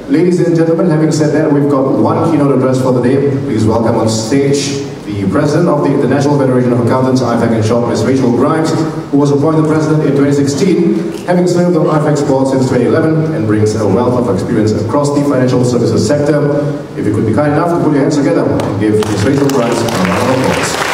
Ladies and gentlemen, having said that, we've got one keynote address for the day. Please welcome on stage the President of the International Federation of Accountants, IFAC in short, Ms. Rachel Grimes, who was appointed President in 2016, having served on IFAC's board since 2011, and brings a wealth of experience across the financial services sector. If you could be kind enough to put your hands together and give Ms. Rachel Grimes a round of applause.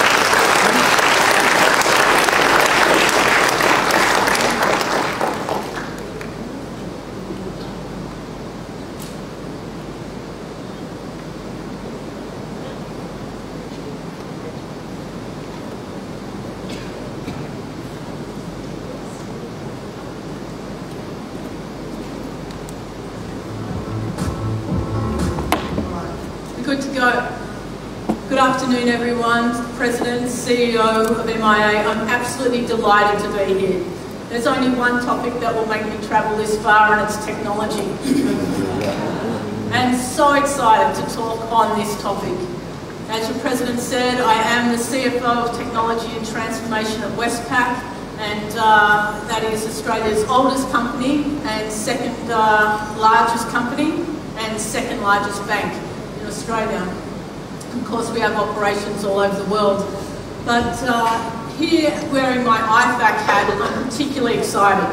Good to go. Good afternoon, everyone. President, CEO of MIA. I'm absolutely delighted to be here. There's only one topic that will make me travel this far, and it's technology. And so excited to talk on this topic. As your President said, I am the CFO of Technology and Transformation at Westpac, and that is Australia's oldest company and second largest company and second largest bank in Australia. Of course, we have operations all over the world. But here, wearing my IFAC hat, I'm particularly excited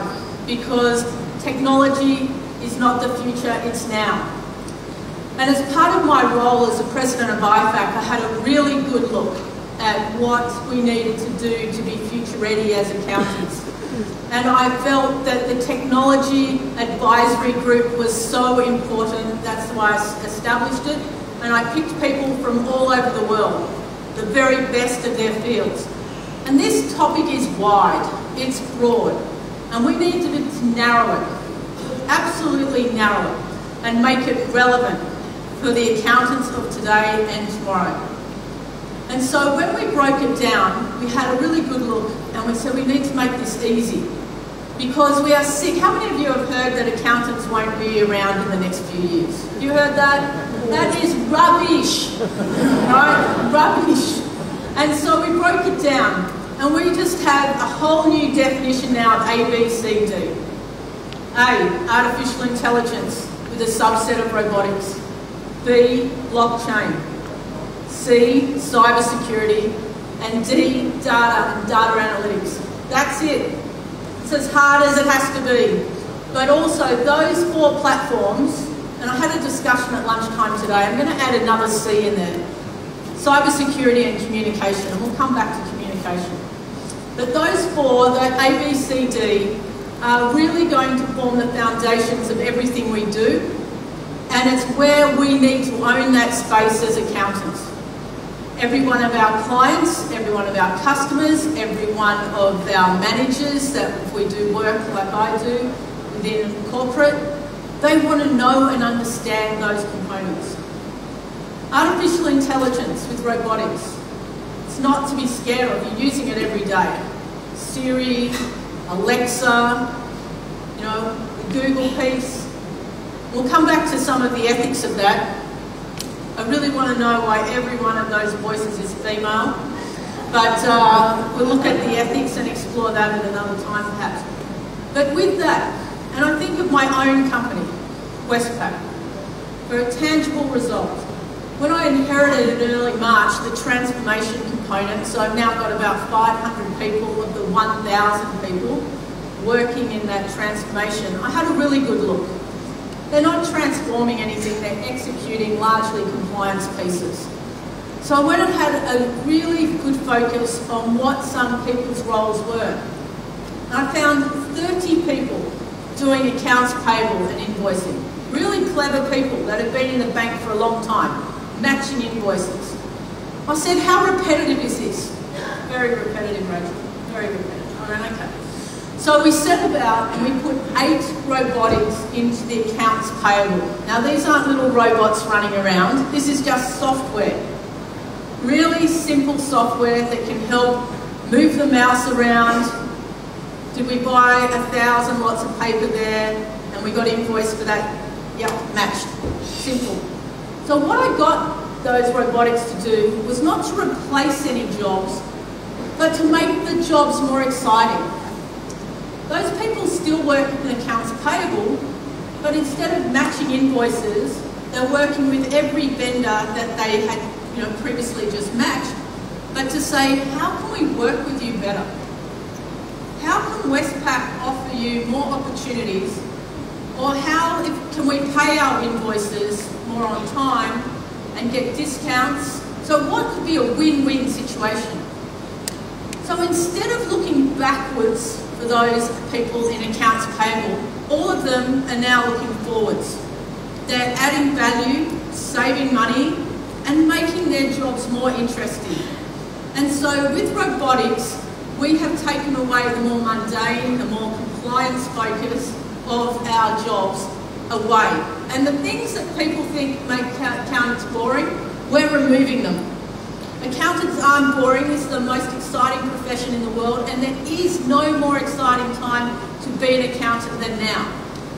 because technology is not the future, it's now. And as part of my role as the President of IFAC, I had a really good look at what we needed to do to be future ready as accountants. And I felt that the technology advisory group was so important, that's why I established it. And I picked people from all over the world, the very best of their fields. And this topic is wide, it's broad, and we need to narrow it, absolutely narrow it, and make it relevant for the accountants of today and tomorrow. And so when we broke it down, we had a really good look, and we said we need to make this easy, because we are sick. How many of you have heard that accountants won't be around in the next few years? Have you heard that? That is rubbish, right? Rubbish. And so we broke it down, and we just had a whole new definition now of A, B, C, D. A, artificial intelligence with a subset of robotics. B, blockchain. C, cybersecurity. And D, data and data analytics. That's it. It's as hard as it has to be. But also those four platforms, and I had a discussion at lunchtime today, I'm going to add another C in there. Cybersecurity and communication, and we'll come back to communication. But those four, that A, B, C, D, are really going to form the foundations of everything we do, and it's where we need to own that space as accountants. Every one of our clients, every one of our customers, every one of our managers, that if we do work like I do within corporate, they want to know and understand those components. Artificial intelligence with robotics. It's not to be scared of. You're using it every day. Siri, Alexa, you know, the Google piece. We'll come back to some of the ethics of that. I really want to know why every one of those voices is female. But we'll look at the ethics and explore that at another time perhaps. But with that, and I think of my own company, Westpac, for a tangible result. When I inherited in early March the transformation component, so I've now got about 500 people of the 1,000 people working in that transformation, I had a really good look. They're not transforming anything, they're executing largely compliance pieces. So I went and had a really good focus on what some people's roles were. And I found 30 people doing accounts payable and invoicing. Really clever people that have been in the bank for a long time, matching invoices. I said, how repetitive is this? Very repetitive, Rachel, very repetitive. I went, okay. So we set about and we put 8 robotics into the accounts payable. Now these aren't little robots running around, this is just software. Really simple software that can help move the mouse around. Did we buy 1,000 lots of paper there and we got invoiced for that? Yep, matched. Simple. So what I got those robotics to do was not to replace any jobs, but to make the jobs more exciting. Those people still work in accounts payable, But instead of matching invoices, they're working with every vendor that they had previously just matched, but to say, how can we work with you better? How can Westpac offer you more opportunities? Or how can we pay our invoices more on time and get discounts? So what could be a win-win situation? So instead of looking backwards for those people in accounts payable, all of them are now looking forwards. They're adding value, saving money, and making their jobs more interesting. And so with robotics, we have taken away the more mundane, the more compliance focus of our jobs away. And the things that people think make accountants boring, we're removing them. Accountants aren't boring. This is the most exciting profession in the world, and there is no more exciting time to be an accountant than now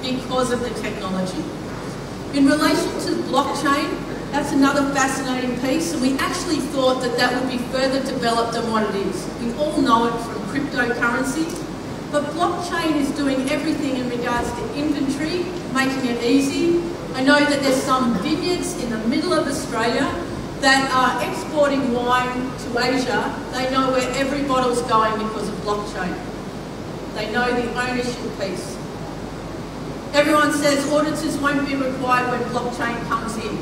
because of the technology. In relation to blockchain, that's another fascinating piece, and we actually thought that that would be further developed than what it is. We all know it from cryptocurrency, but blockchain is doing everything in regards to inventory, making it easy. I know that there's some vineyards in the middle of Australia that are exporting wine to Asia. They know where every bottle's going because of blockchain. They know the ownership piece. Everyone says auditors won't be required when blockchain comes in.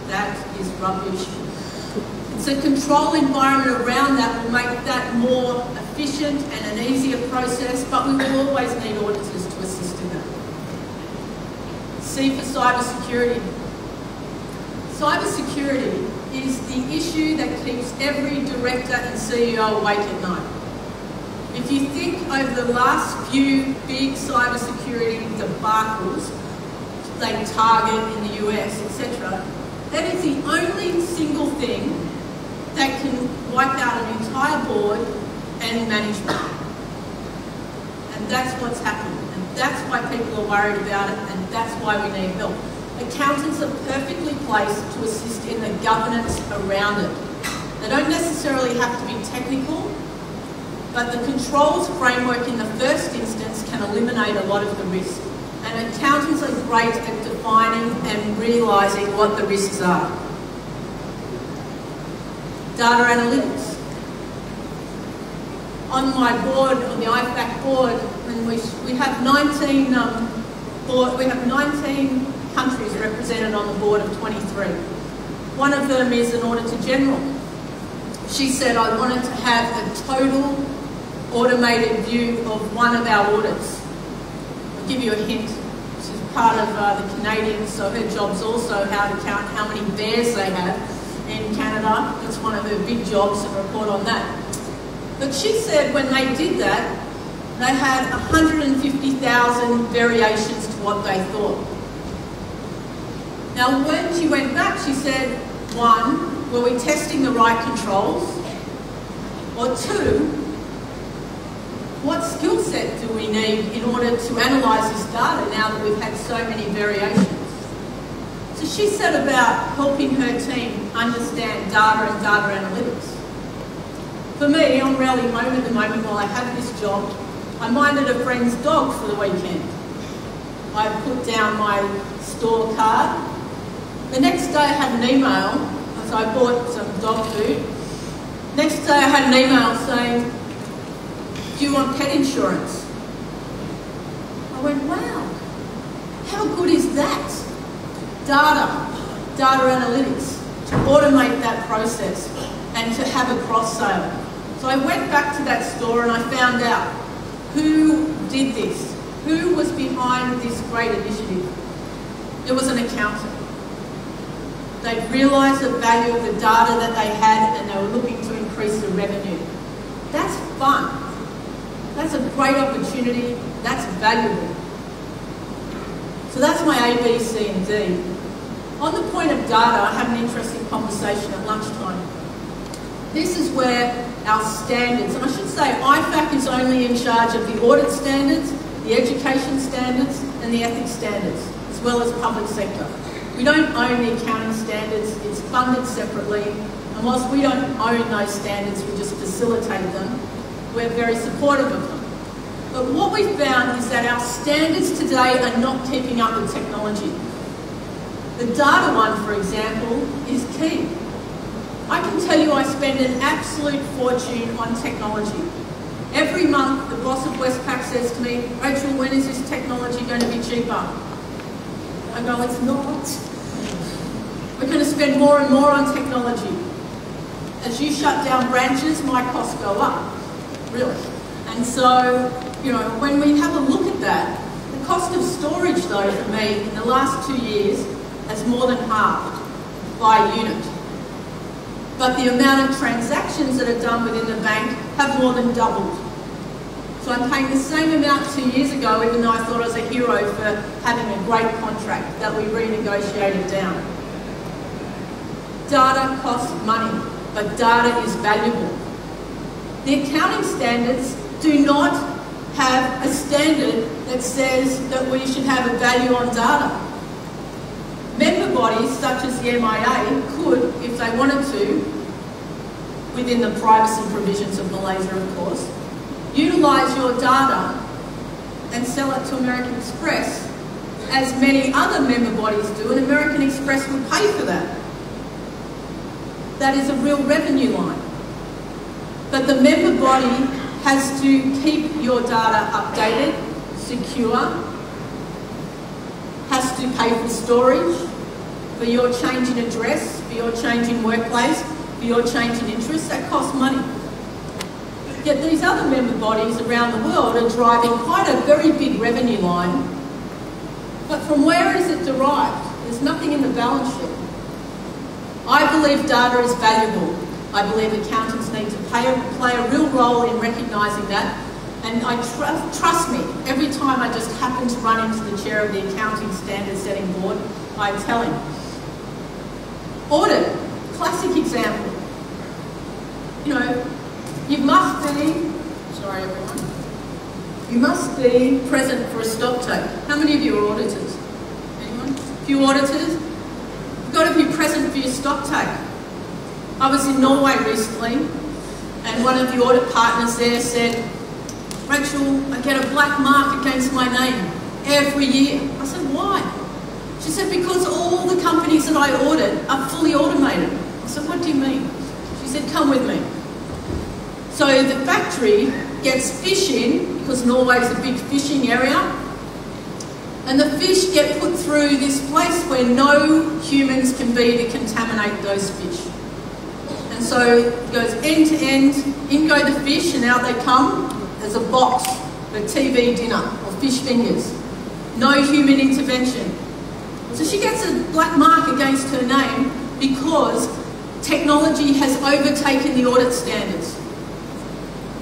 That is rubbish. It's a control environment around that will make that more efficient and an easier process, but we will always need auditors to assist in that. C for cybersecurity. Cybersecurity is the issue that keeps every director and CEO awake at night. If you think over the last few big cybersecurity debacles, like Target in the US, etc., that is the only single thing that can wipe out an entire board and management. And that's what's happened. And that's why people are worried about it, and that's why we need help. Accountants are perfectly placed to assist in the governance around it. They don't necessarily have to be technical, but the controls framework in the first instance can eliminate a lot of the risk. And accountants are great at defining and realising what the risks are. Data analytics. On my board, on the IFAC board, and we have 19 countries represented on the board of 23. One of them is an Auditor General. She said, I wanted to have a total automated view of one of our audits. I'll give you a hint. She's part of the Canadians, so her job's also how to count how many bears they have in Canada. That's one of her big jobs, and report on that. But she said when they did that, they had 150,000 variations to what they thought. Now, when she went back, she said, one, were we testing the right controls? Or two, what skill set do we need in order to analyse this data now that we've had so many variations? So she said about helping her team understand data and data analytics. For me, I'm rarely home at the moment while I have this job. I minded a friend's dog for the weekend. I put down my store card. The next day I had an email, so I bought some dog food. Next day I had an email saying, do you want pet insurance? I went, wow, how good is that? Data analytics, to automate that process and to have a cross sale. So I went back to that store and I found out who did this, who was behind this great initiative. It was an accountant. They realised the value of the data that they had and they were looking to increase the revenue. That's fun. That's a great opportunity. That's valuable. So that's my A, B, C and D. On the point of data, I had an interesting conversation at lunchtime. This is where our standards, and I should say IFAC is only in charge of the audit standards, the education standards and the ethics standards, as well as public sector. We don't own the accounting standards, it's funded separately, and whilst we don't own those standards, we just facilitate them. We're very supportive of them. But what we found is that our standards today are not keeping up with technology. The data one, for example, is key. I can tell you I spend an absolute fortune on technology. Every month, the boss of Westpac says to me, "Rachel, when is this technology going to be cheaper?" I go, "It's not. We're going to spend more and more on technology. As you shut down branches, my costs go up." Really. And so, you know, when we have a look at that, the cost of storage, though, for me, in the last 2 years, has more than halved by unit. But the amount of transactions that are done within the bank have more than doubled. So I'm paying the same amount 2 years ago, even though I thought I was a hero for having a great contract that we renegotiated down. Data costs money, but data is valuable. The accounting standards do not have a standard that says that we should have a value on data. Member bodies, such as the MIA, could, if they wanted to, within the privacy provisions of Malaysia, of course, utilise your data and sell it to American Express, as many other member bodies do, and American Express would pay for that. That is a real revenue line. But the member body has to keep your data updated, secure, has to pay for storage, for your change in address, for your change in workplace, for your change in interest. That costs money. Yet these other member bodies around the world are driving quite a very big revenue line. But from where is it derived? There's nothing in the balance sheet. I believe data is valuable. I believe accountants need to play a real role in recognising that. And I trust me, every time I just happen to run into the chair of the Accounting Standards Setting Board, I tell him. Audit, classic example. You know, you must be, sorry everyone, you must be present for a stock take. How many of you are auditors? Anyone? A few auditors? You've got to be present for your stock take. I was in Norway recently, and one of the audit partners there said, "Rachel, I get a black mark against my name every year." I said, "Why?" She said, "Because all the companies that I audit are fully automated." I said, "What do you mean?" She said, "Come with me." So the factory gets fish in, because Norway is a big fishing area, and the fish get put through this place where no humans can be to contaminate those fish. And so it goes end to end, in go the fish, and out they come. There's a box for TV dinner or fish fingers. No human intervention. So she gets a black mark against her name because technology has overtaken the audit standards.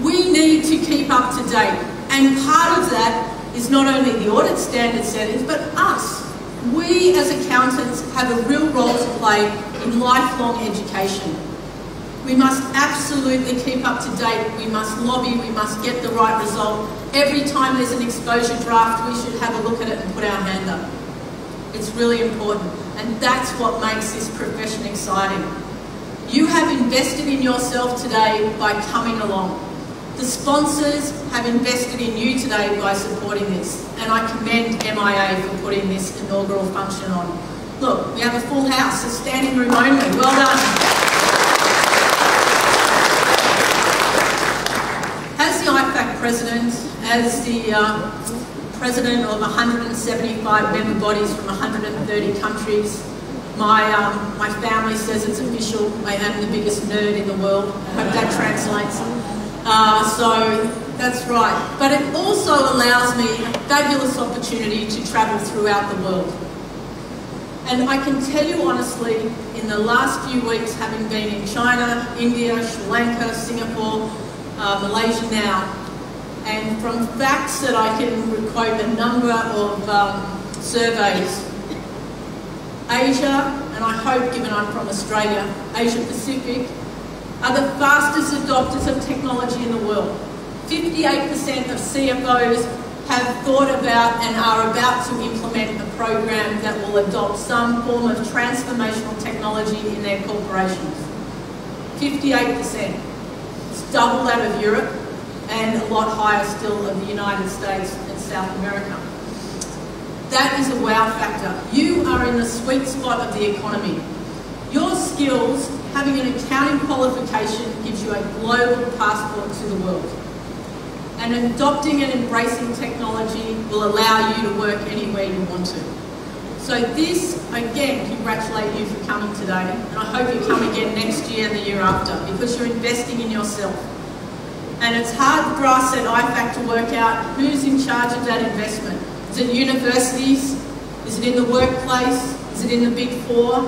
We need to keep up to date, and part of that is not only the audit standard settings, but us. We as accountants have a real role to play in lifelong education. We must absolutely keep up to date. We must lobby. We must get the right result. Every time there's an exposure draft, we should have a look at it and put our hand up. It's really important. And that's what makes this profession exciting. You have invested in yourself today by coming along. The sponsors have invested in you today by supporting this. And I commend MIA for putting this inaugural function on. Look, we have a full house, a standing room only. Well done. As the IFAC president, as the president of 175 member bodies from 130 countries, my family says it's official. I am the biggest nerd in the world. I hope that translates. So that's right. But it also allows me a fabulous opportunity to travel throughout the world. And I can tell you honestly, in the last few weeks, having been in China, India, Sri Lanka, Singapore, Malaysia now, and from facts that I can quote a number of surveys, Asia, and I hope, given I'm from Australia, Asia Pacific, are the fastest adopters of technology in the world. 58% of CFOs have thought about and are about to implement a program that will adopt some form of transformational technology in their corporations. 58%. It's double that of Europe, and a lot higher still of the United States and South America. That is a wow factor. You are in the sweet spot of the economy. Your skills, having an accounting qualification, gives you a global passport to the world. And adopting and embracing technology will allow you to work anywhere you want to. So this, again, congratulate you for coming today, and I hope you come again next year and the year after, because you're investing in yourself. And it's hard for us at IFAC to work out who's in charge of that investment. Is it universities? Is it in the workplace? Is it in the Big Four?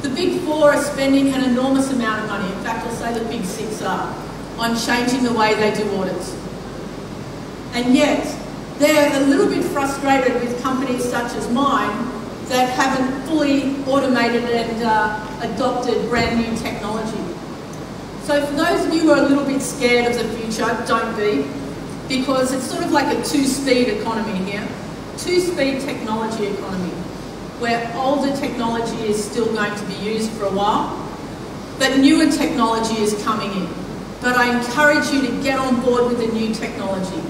The Big Four are spending an enormous amount of money, in fact I'll say the Big Six are, on changing the way they do audits. And yet, they're a little bit frustrated with companies such as mine that haven't fully automated and adopted brand new technology. So for those of you who are a little bit scared of the future, don't be, because it's sort of like a two-speed economy here. Two-speed technology economy, where older technology is still going to be used for a while, but newer technology is coming in. But I encourage you to get on board with the new technology.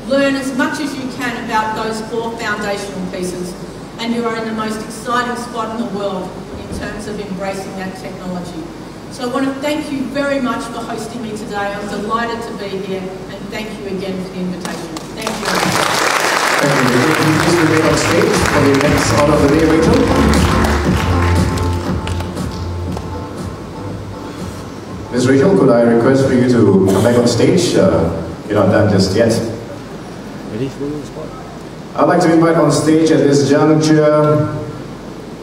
Learn as much as you can about those 4 foundational pieces, and you are in the most exciting spot in the world in terms of embracing that technology. So I want to thank you very much for hosting me today. I'm delighted to be here, and thank you again for the invitation. Thank you. Thank you. Please remain on stage for the next honor of the day, Rachel. Ms. Rachel, could I request for you to come back on stage? You're not done just yet. Ready for the spot? I'd like to invite on stage at this juncture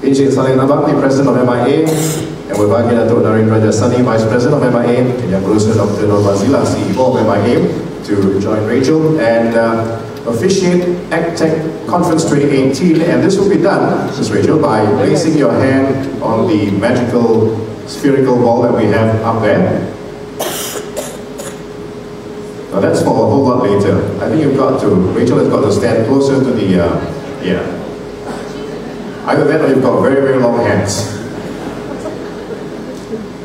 Encik Saleh Nabak, the President of MIA, and berbahagia Datuk Narendra Jasani, Vice President of MIA, and Yang Berusaha Dr. Nur Bazila, CEO of MIA, to join Rachel and officiate AccTech Conference 2018. And this will be done, Ms. Rachel, by placing your hand on the magical spherical ball that we have up there. Now that's for a whole lot later. I think Rachel has got to stand closer to the, yeah. Either that or you've got very, very long hands.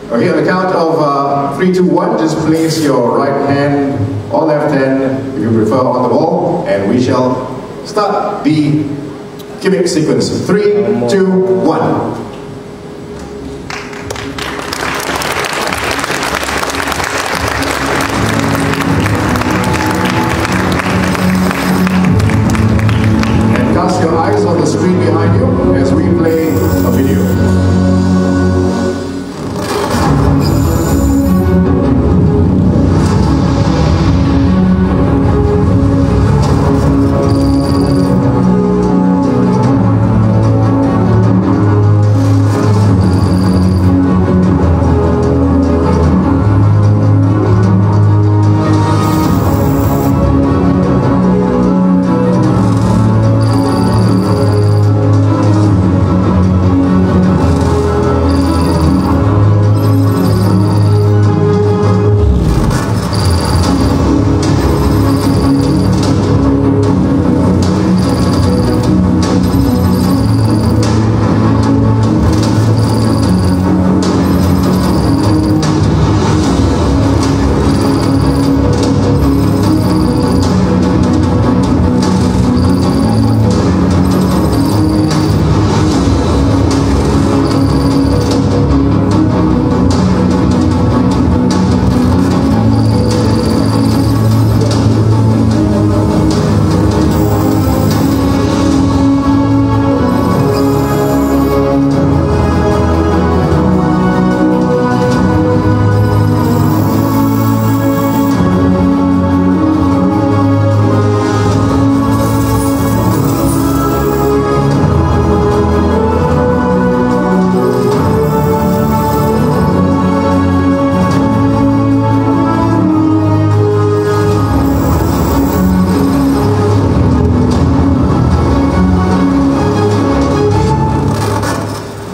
Okay, on the count of 3, 2, 1, just place your right hand or left hand, if you prefer, on the ball, and we shall start the gimmick sequence. 3, 2, 1. Your eyes on the screen behind you as we play a video.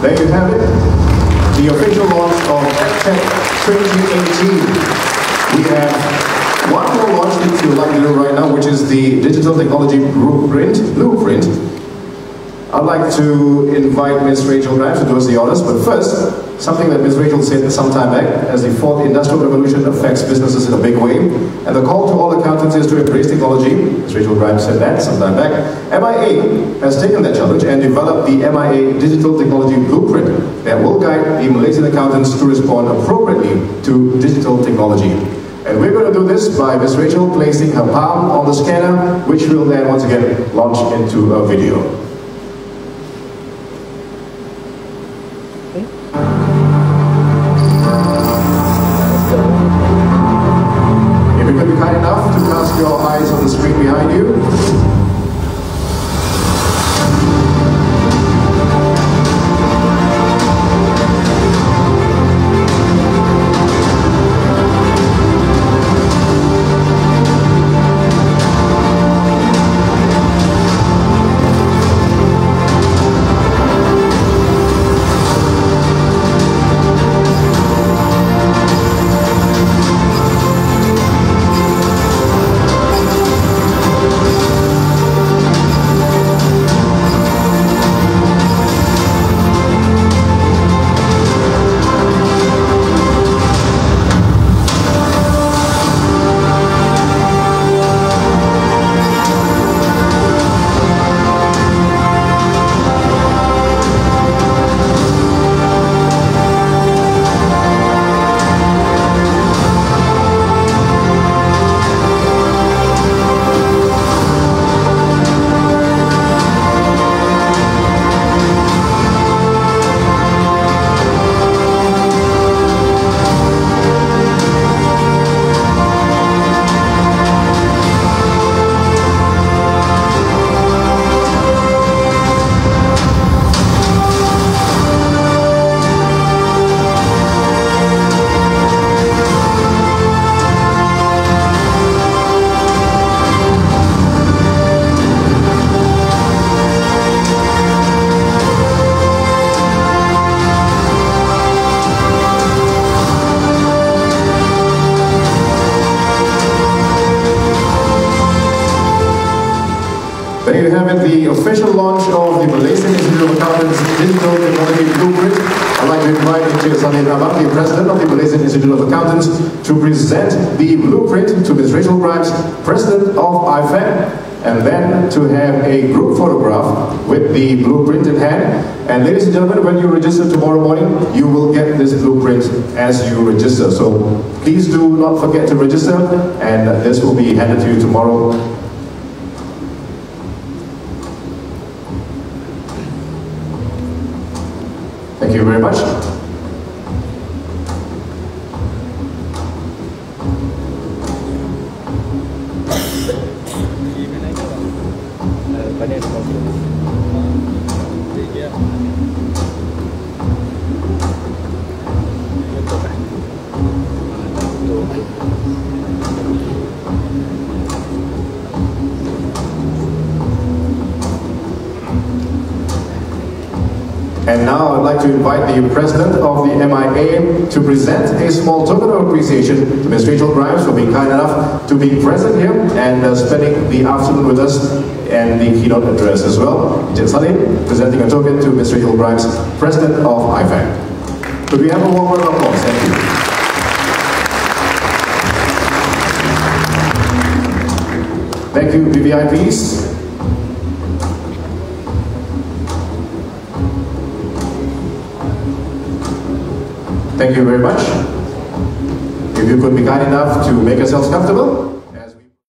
There you have it, the official launch of AccTech 2018. We have one more launch that you'd like to do right now, which is the digital technology blueprint. I'd like to invite Ms. Rachel Grimes to do us the honors, but first, something that Ms. Rachel said some time back, as the fourth industrial revolution affects businesses in a big way, and the call to all accountants is to embrace technology. Ms. Rachel Grimes said that some time back. MIA has taken that challenge and developed the MIA Digital Technology Blueprint that will guide the Malaysian accountants to respond appropriately to digital technology. And we're going to do this by Ms. Rachel placing her palm on the scanner, which will then once again launch into a video. If you could be kind enough to cast your eyes on the screen behind you. There you have it, the official launch of the Malaysian Institute of Accountants Digital Technology Blueprint. I'd like to invite Encik Salin Rahman, the President of the Malaysian Institute of Accountants, to present the blueprint to Ms. Rachel Grimes, President of IFAC, and then to have a group photograph with the blueprint in hand. And ladies and gentlemen, when you register tomorrow morning, you will get this blueprint as you register. So please do not forget to register, and this will be handed to you tomorrow. Thank you very much. And now I'd like to invite the President of the MIA to present a small token of appreciation to Ms. Rachel Grimes for being kind enough to be present here and spending the afternoon with us and the keynote address as well. Encik Salin presenting a token to Ms. Rachel Grimes, President of IFAC. Could we have a warm round of applause? Thank you. Thank you, VVIPs. Thank you very much. If you could be kind enough to make yourselves comfortable.